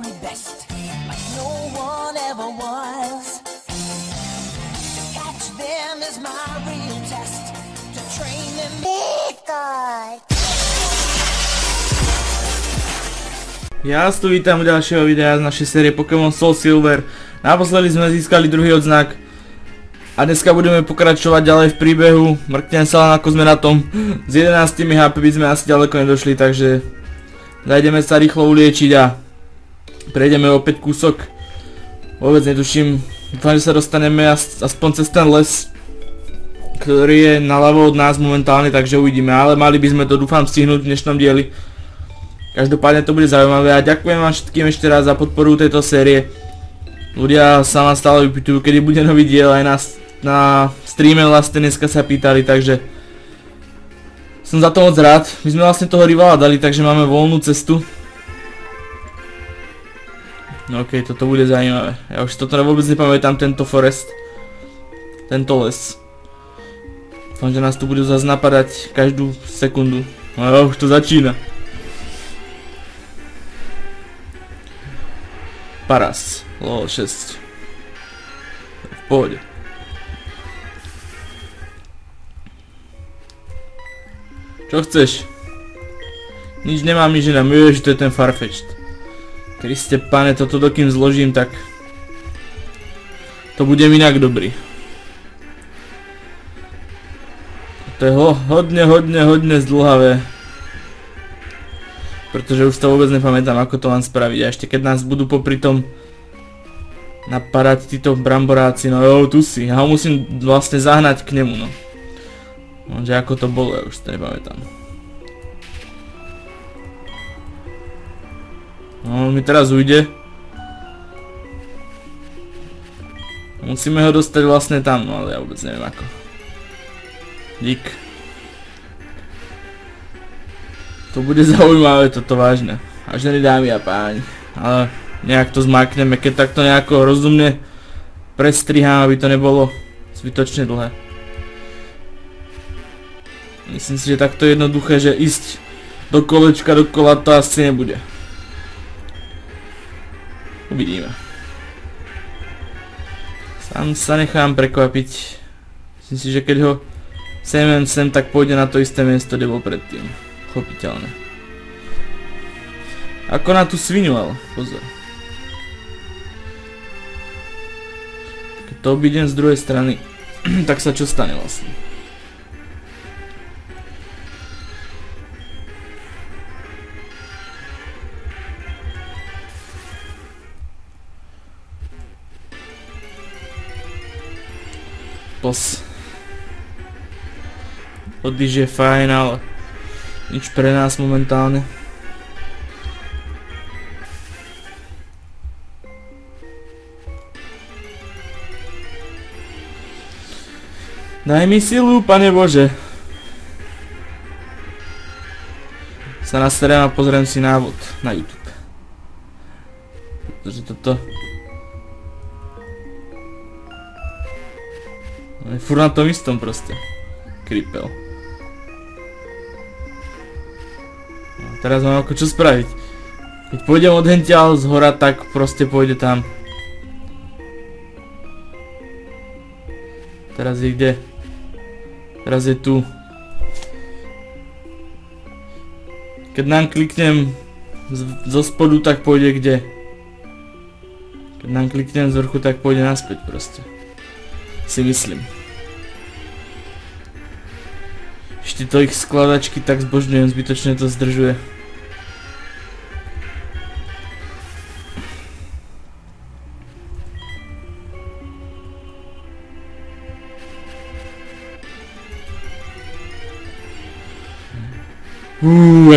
very best, like no one ever was. To catch them is my real test, to train them. Ja vás tu vítam u ďalšieho videa z našej série Pokémon Soul Silver. Naposledy sme získali druhý odznak a dneska budeme pokračovať ďalej v príbehu. Mrknem sa len ako sme na tom. S 11 HP by sme asi ďaleko nedošli, takže zajdeme sa rýchlo uliečiť a prejdeme opäť kúsok. Vôbec netuším, dúfam, že sa dostaneme aspoň cez ten les, ktorý je naľavo od nás momentálne, takže uvidíme, ale mali by sme to, dúfam, stihnúť v dnešnom dieli. Každopádne to bude zaujímavé a ďakujem vám všetkým ešte raz za podporu tejto série. Ľudia sa ma stále vypýtujú, kedy bude nový diel, aj na streame vlastne dneska sa pýtali, takže som za to moc rád. My sme vlastne toho rivala dali, takže máme voľnú cestu. No okej, toto bude zaujímavé. Ja už toto vôbec nepamätám, tento forest. Tento les. Dúfam, že nás tu budú zase napadať každú sekundu. No už to začína. Paras, lol 6. V pohode. Čo chceš? Nič nemám, nič nemám, že to je ten Farfetch'd. Kriste pane, toto dokým zložím, tak to budem inak dobrý. To je hodne zdĺhavé. Pretože už to vôbec nepamätám, ako to mám spraviť. A ešte keď nás budú popri tom napadať títo bramboráci, no jo, tu si. Ja ho musím vlastne zahnať k nemu, no. Že ako to bolo, ja už to nepamätám. No, on mi teraz ujde. Musíme ho dostať vlastne tam, no ale ja vôbec neviem ako. Dík. To bude zaujímavé toto vážne. Vážené dámy a páni. Ale nejak to zmákneme, keď takto nejako rozumne prestrihám, aby to nebolo zbytočne dlhé. Myslím si, že takto jednoduché, že ísť do kolečka, dokola to asi nebude. Uvidíme. Sám sa nechám prekvapiť. Myslím si, že keď ho sem, tak pôjde na to isté miesto, kde bol predtým. Chopiteľné. Ako na tú svinu, ale pozor. Keď to obídem z druhej strany, tak sa čo stane vlastne? Oddyž je fajn, ale nič pre nás momentálne. Daj mi silu, Pane Bože. Sa naserem a pozriem si návod na YouTube. Pretože toto je furt na tom istom proste. Kripel. Teraz mám ako čo spraviť. Keď pôjdem od hentiaľ z hora, tak proste pôjde tam. Teraz je kde? Teraz je tu. Keď nám kliknem zo spodu, tak pôjde kde? Keď nám kliknem z vrchu, tak pôjde naspäť proste. Si myslím. Ešte to ich skladačky tak zbožňujem, zbytočne to zdržuje.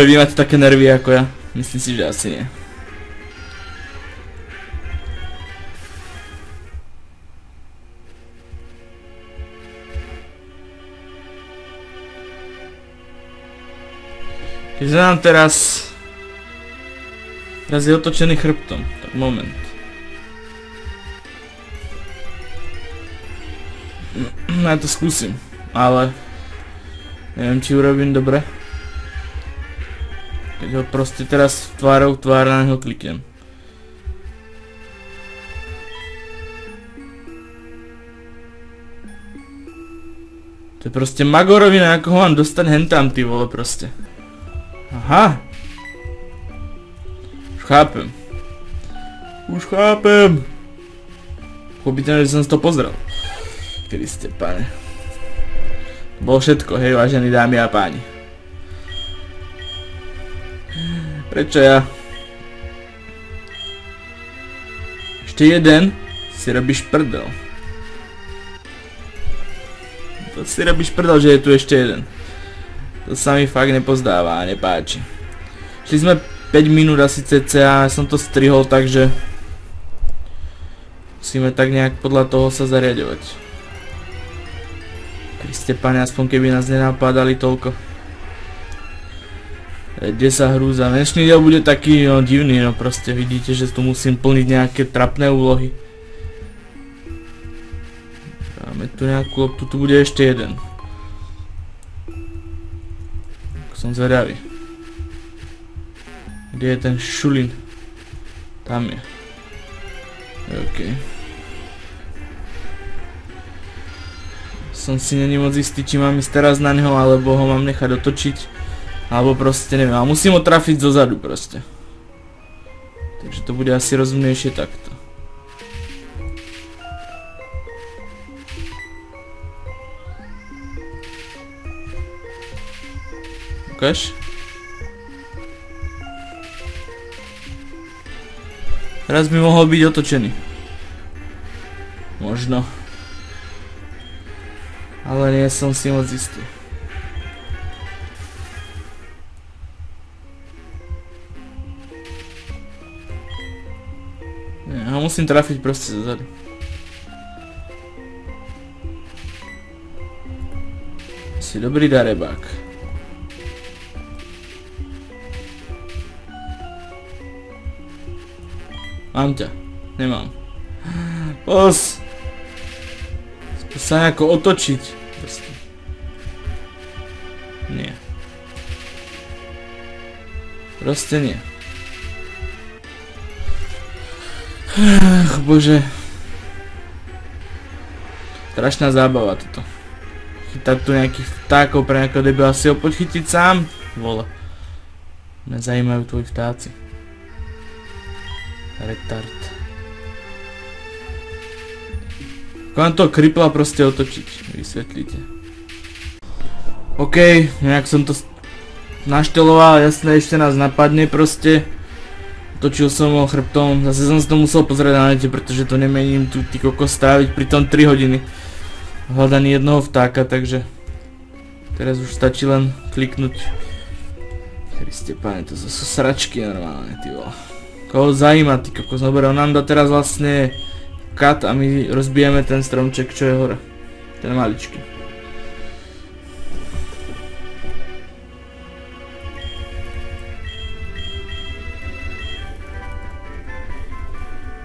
Vy máte také nervy ako ja? Myslím si, že asi nie. Keďže nám teraz je otočený chrbtom, tak moment. Ja to skúsim, ale neviem, či urobím dobre. Keď ho proste teraz tvárou tvár na neho kliknem. To je proste magorovina, ako ho mám dostať hentam, ty vole, proste. Aha. Už chápem. Už chápem. Pobytne, že som si to pozrel. Kriste, pane. Bolo všetko, hej, vážení dámy a páni. Prečo ja? Ešte jeden? Si robíš prdel. To si robíš prdel, že je tu ešte jeden. To sa mi fakt nepozdáva a nepáči. Šli sme 5 minút asi cca, ja som to strihol, takže musíme tak nejak podľa toho sa zariadovať. Kriste pane, aspoň keby nás nenapadali toľko. Kde sa hrúza. Dnešný diel bude taký divný, no proste vidíte, že tu musím plniť nejaké trapné úlohy. Dáme tu nejakú loptu, tu bude ešte jeden. Som zvedavý. Kde je ten šulín? Tam je. OK. Som si není moc istý, či mám ísť teraz na neho, alebo ho mám nechať otočiť. Alebo proste neviem, ale musím ho trafiť zo zadu proste. Takže to bude asi rozumnejšie takto. Ukáž? Teraz by mohol byť otočený. Možno. Ale nie som si moc istý. Ja musím trafiť proste zozadu. Si dobrý darebák. Mám ťa. Nemám. Pos! Skús sa nejako otočiť. Proste. Nie. Proste nie. Ach, bože. Strašná zábava toto. Chytať tu nejakých vtákov pre nejakého debila, si ho podchytiť sám? Vole. Mňa zajímajú tvoji vtáci. Retard. Ako vám to kripla proste otočiť? Vysvetlíte. OK, nejak som to našteloval, jasné, ešte nás napadne proste. Točil som ho chrbtom, zase som si to musel pozrieť na nete, pretože to nemením tu ty kokos stráviť pritom 3 hodiny hľadaní jednoho vtáka, takže teraz už stačí len kliknúť. Kriste pane, to sú sračky normálne, ty vole. Koho zajíma, ty kokos, dobre, on nám dá teraz vlastne kat a my rozbijeme ten stromček, čo je hore, ten maličký.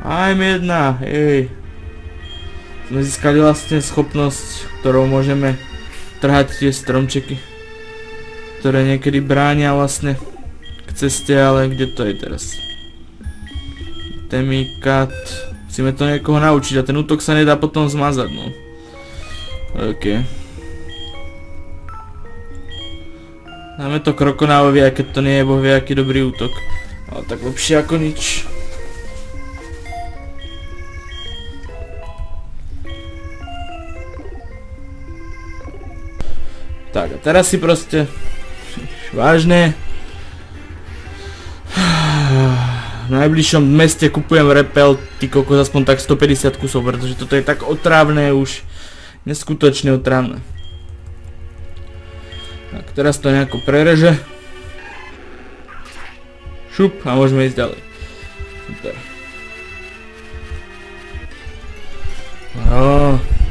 I'm jedna, hej. Sme získali vlastne schopnosť, ktorou môžeme trhať tie stromčeky, ktoré niekedy bránia vlastne k ceste, ale kde to je teraz? Temikat. Musíme to niekoho naučiť a ten útok sa nedá potom zmazať, no. OK. Dáme to krokonálovi, aj keď to nie je bohvie aký dobrý útok. Ale tak lepšie ako nič. Tak a teraz si proste vážne v najbližšom meste kupujem repel, ty kokos, aspoň tak 150 kusov, pretože toto je tak otrávne už, neskutočne otrávne. Tak teraz to nejako prereže. Šup a môžeme ísť ďalej. Super.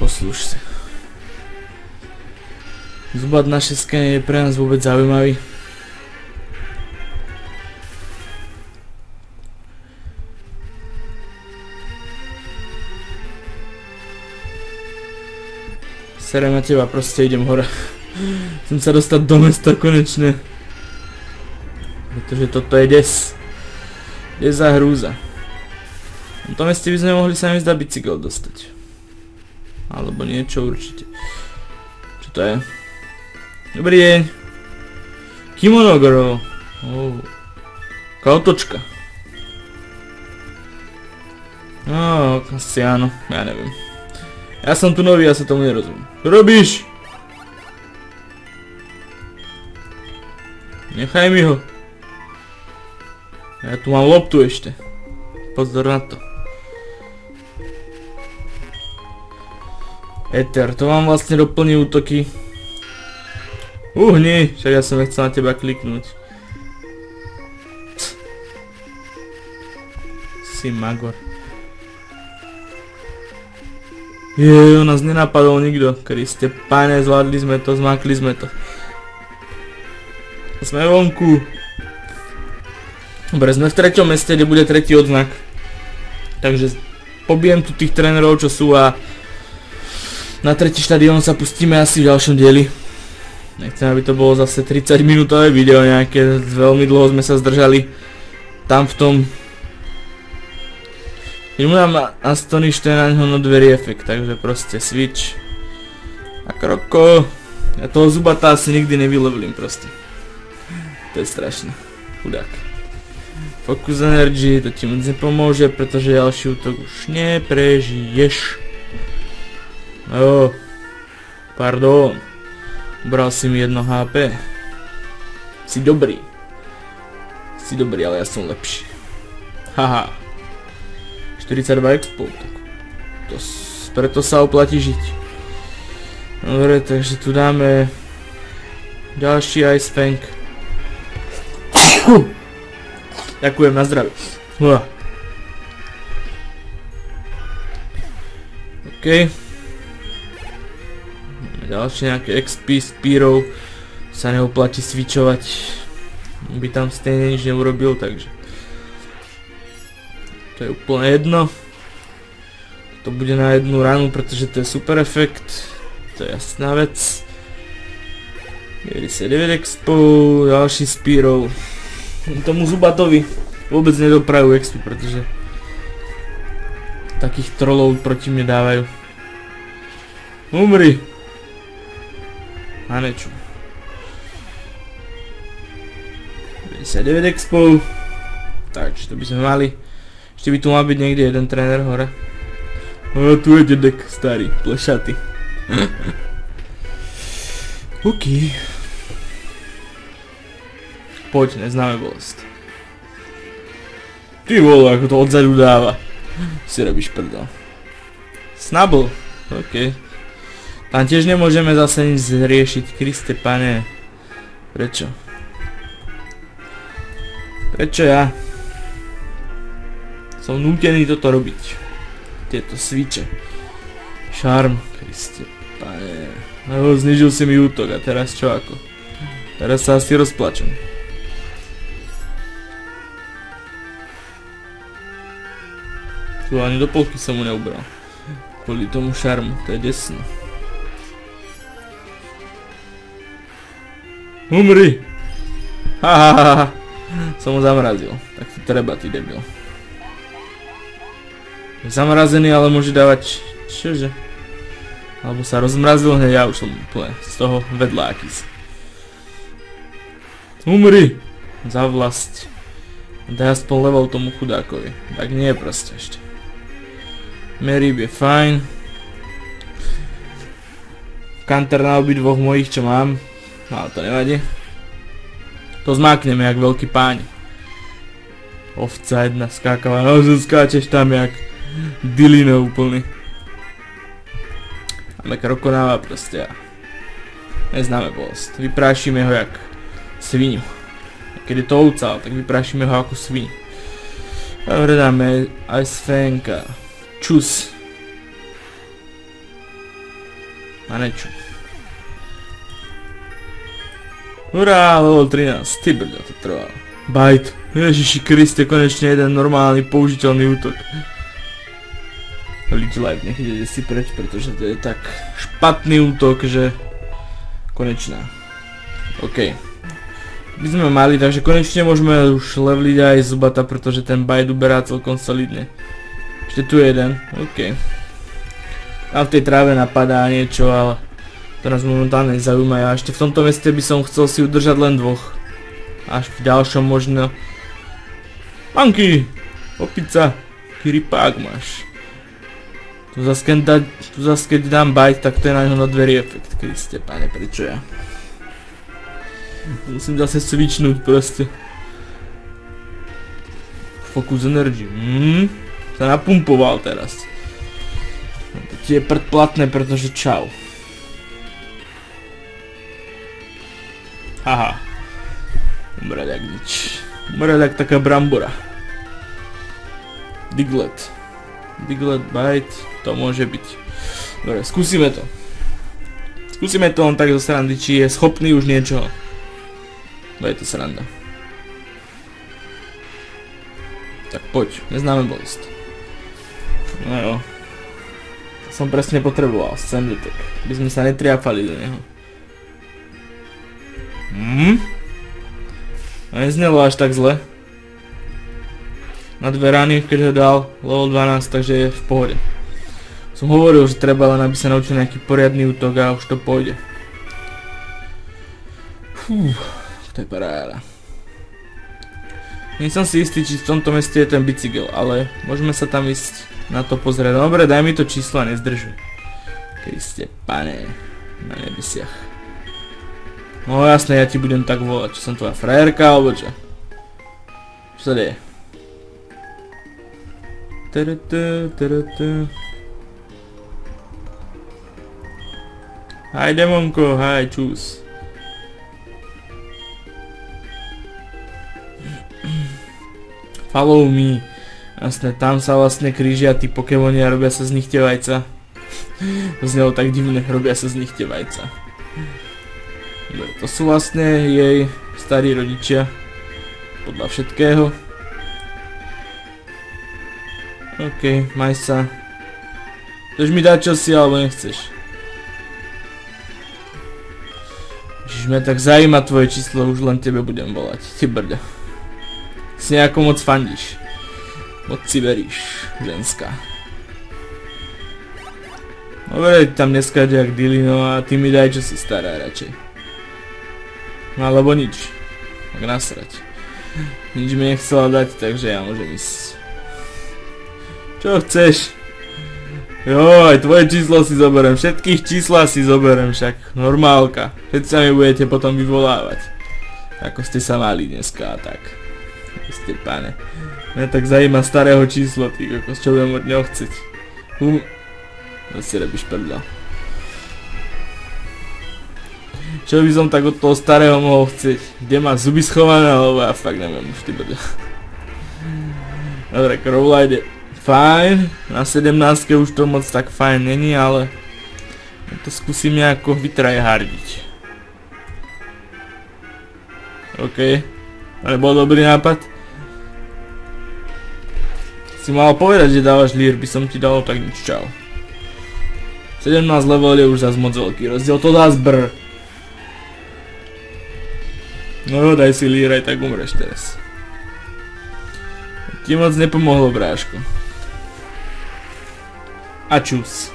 Poslúž si. Zubať na šeske nie je pre nás vôbec zaujímavý. Serem na teba, proste idem hore. Chcem sa dostať do mesta konečne. Pretože toto je des. Des a hrúza. V tom meste by sme mohli sa mi zdá bicykel dostať. Alebo niečo určite. Čo Čo to je? Dobrý deň. Kimono girl. Kautočka. No, asi áno, ja neviem. Ja som tu nový, ja sa tomu nerozumiem. Čo robíš? Nechaj mi ho. Ja tu mám loptu ešte. Pozor na to. Ether, to vám vlastne doplní útoky. Uhni, však ja som nechcel na teba kliknúť. Si magor. Jej, nás nenapadol nikto. Kriste, páne, zvládli sme to, zmákli sme to. Sme vonku. Dobre, sme v 3. meste, kde bude 3. odznak. Takže pobijem tu tých trénerov, čo sú a na 3. štadión sa pustíme asi v ďalšom dieli. Nechcem, aby to bolo zase 30 minútové video nejaké, veľmi dlho sme sa zdržali tam v tom. Keď mu nám Astoniš, to je na ňo nodverí efekt, takže proste switch. A kroko. Ja toho zubata asi nikdy nevylevelím proste. To je strašné. Chudák. Focus energy, to ti moc nepomôže, pretože ďalší útok už neprežiješ. Jo. Pardon. Bral si mi 1 HP. Si dobrý. Si dobrý, ale ja som lepší. Haha. 42 expo. Preto sa oplatí žiť. Dobre, takže tu dáme ďalší Ice Fang. Ďakujem, na zdravie. OK. Ďalšie nejaké XP Spirov sa neoplatí switchovať. By tam stejne nič neurobil, takže to je úplne jedno. To bude na jednu ranu, pretože to je super efekt. To je jasná vec. 99 expo, ďalší Spirov. Tomu Zubatovi vôbec nedoprajú XP, pretože takých trollov proti mne dávajú. Umri! A nečo. 59 expo. Takže to by sme mali. Ešte by tu mal byť niekde jeden tréner hore. A tu je dedek starý, plešatý. OK. Poď, neznáme bolesť. Ty vole, ako to odzadu dáva. Si robíš prdel. Snubble. OK. Tam tiež nemôžeme zase nič riešiť. Kriste pane. Prečo? Prečo ja? Som nútený toto robiť. Tieto switche. Šarm. Kriste pane. No, znižil si mi útok a teraz čo ako? Teraz sa asi rozplačem. Tu ani do polky som mu neubral. Kvôli tomu šarmu, to je desno. Umri! Hahaha. Som ho zamrazil. Tak to treba, ty debil. Je zamrazený, ale môže dávať... Čože? Alebo sa rozmrazil hneď, ja už som úplne z toho vedľa akýsi. Umri! Za vlast. Daj aspoň level tomu chudákovi. Tak nie je proste ešte. Merib je fajn. Counter na obidvoch mojich, čo mám. No ale to nevadí. To zmákneme jak veľký páň. Ovca jedna skákava. No skáčeš tam jak dilino úplný. Máme krokonáva proste a neznáme bolesť. Vyprášime ho jak svinu. Keď je to ovca, tak vyprášime ho ako svinu. Dobre, dáme Ice Fanka. Čus. A nečo. Hurá, level 13. Ty brďo, to trvalo. Bite. Ježiši Kriste, konečne jeden normálny použiteľný útok. Leech Life, nech ide si preč, pretože to je tak špatný útok, že... Konečná. OK. By sme mali, takže konečne môžeme už leveliť aj Zubata, pretože ten Bite uberá celkom solidne. Ešte tu je jeden, OK. Tam v tej tráve napadá niečo, ale To nás momentálne nezaujíma. Ja ešte v tomto meste by som chcel si udržať len 2. Až v ďalšom možno. Monkey! Opica! Kiripák máš. Tu zas keď dám bite, tak to je na ňo nadverí efekt. Kriste, páne, prečo ja? Musím zase switchnúť proste. Focus energy. Sa napumpoval teraz. To ti je predplatné, pretože čau. Haha. Umrel jak nič. Umrel jak taká brambora. Diglett. Diglett bite. To môže byť. Dobre, skúsime to. Skúsime to on tak zo srandy, či je schopný už niečoho. Bo je to sranda. Tak poď, neznáme bolest. No jo. To som presne potreboval, senditek. By sme sa netriafali do neho. A neznelo až tak zle. Na 2 rany, keď ho dal, level 12, takže je v pohode. Som hovoril, že treba len, aby sa naučil nejaký poriadny útok a už to pôjde. To je paráda. Nie som si istý, či v tomto meste je ten bicykel, ale môžeme sa tam ísť na to pozrieť. Dobre, daj mi to číslo a nezdržuj. Kriste, pane, na nebesiach. No jasné, ja ti budem tak volať, či som tvoja frajerka, alebo čo? Čo sa deje? Hej demonko, hej, čus. Follow me. Jasné, tam sa vlastne krížia tí Pokémoni a robia sa z nich tie vajca. To znelo tak divne, robia sa z nich tie vajca. To sú vlastne jej starí rodičia. Podľa všetkého. OK, maj sa. Chceš mi dať čosi, alebo nechceš? Ježiš, mňa tak zaujíma tvoje číslo, už len tebe budem volať. Ty brďa. Si nejako moc fandíš. Moc si veríš, ženská. Dobre, tam dneska jak Dilino a ty mi daj čosi stará radšej. No alebo nič. Tak nasrať. Nič mi nechcela dať, takže ja môžem ísť. Čo chceš? Joj, tvoje číslo si zoberiem, všetkých čísla si zoberiem však. Normálka. Všetci sa mi budete potom vyvolávať. Ako ste sa mali dneska a tak. Ste pane. Mňa tak zajíma starého číslo, ty kokos, čo budem od neho chcieť. To si robíš prdel. Čo by som tak od toho starého mohol chcieť? Kde má zuby schované, alebo ja fakt neviem už ty brďa. Dobre, Crowlide je fajn. Na 17 už to moc tak fajn není, ale to skúsim nejako vytryhardiť. OK. Ale bol dobrý nápad. Si mal povedať, že dávaš lír, by som ti dal, tak nič, čau. 17 level je už zase moc veľký rozdiel, to dá zbr. No jo, daj si lír, aj tak umreš teraz. Ti moc nepomohlo, bráško. A čus.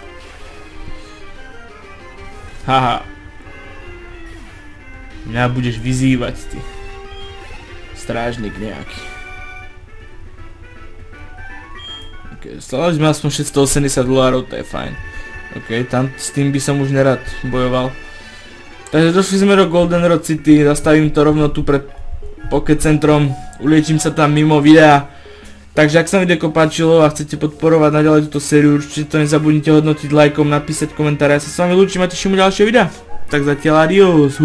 Haha. Mňa budeš vyzývať, ty. Strážnik nejaký. Ok, stali sme aspoň $680, to je fajn. Ok, tam s tým by som už nerad bojoval. Takže došli sme do Golden Rod City, zastavím to rovno tu pred Poké centrom, uliečím sa tam mimo videa. Takže ak sa mi video páčilo a chcete podporovať naďalej túto sériu, určite to nezabudnite hodnotiť lajkom, napísať komentár. Ja sa s vami lúčim a teším u ďalšieho videa. Tak zatiaľ adios.